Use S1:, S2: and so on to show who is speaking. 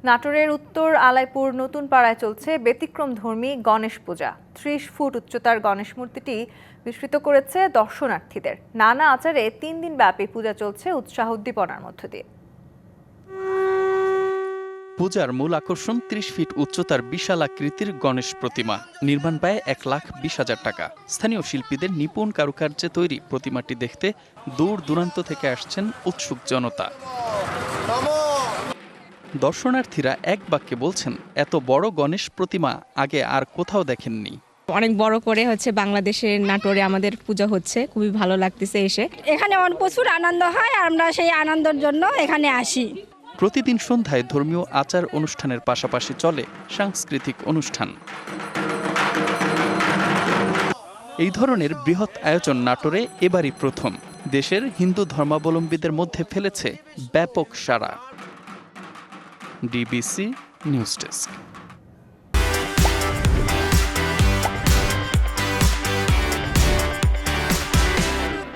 S1: নাটোরের উত্তর আলাইপুর নতুন পাড়ায় চলছে ব্যতিক্রমধর্মী গণেশ পূজা। ৩০ ফুট উচ্চতার গণেশ মূর্তিটি বিস্মিত করেছে দর্শনার্থীদের। নানা আচারে ৩ দিন ব্যাপী পূজা চলছে উৎসাহ উদ্দীপনার মধ্য দিয়ে।
S2: পূজার মূল আকর্ষণ ৩০ ফিট উচ্চতার বিশাল আকৃতির গণেশ প্রতিমা। নির্মাণ ব্যয় ১,২০,০০০ টাকা। স্থানীয় শিল্পীদের নিপুণ কারুকার্যে তৈরি প্রতিমাটি দেখতে দূর দূরান্ত থেকে আসছেন উৎসুক জনতা। দর্শনার্থীরা এক বাক্যে বলছেন, এত বড় গণেশ প্রতিমা আগে আর কোথাও দেখেননি।
S3: অনেক বড় করে বাংলাদেশের নাটোরে আমাদের পূজা হচ্ছে, খুবই ভালো লাগতেছে এসে।
S4: এখানে প্রচুর আনন্দ হয় আর আমরা সেই আনন্দের জন্য এখানে আসি।
S2: প্রতিদিন সন্ধ্যায় ধর্মীয় আচার অনুষ্ঠানের পাশাপাশি চলে সাংস্কৃতিক অনুষ্ঠান। এই ধরনের বৃহৎ আয়োজন নাটোরে এবারই প্রথম। দেশের হিন্দু ধর্মাবলম্বীদের মধ্যে ফেলেছে ব্যাপক সাড়া। DBC news desk.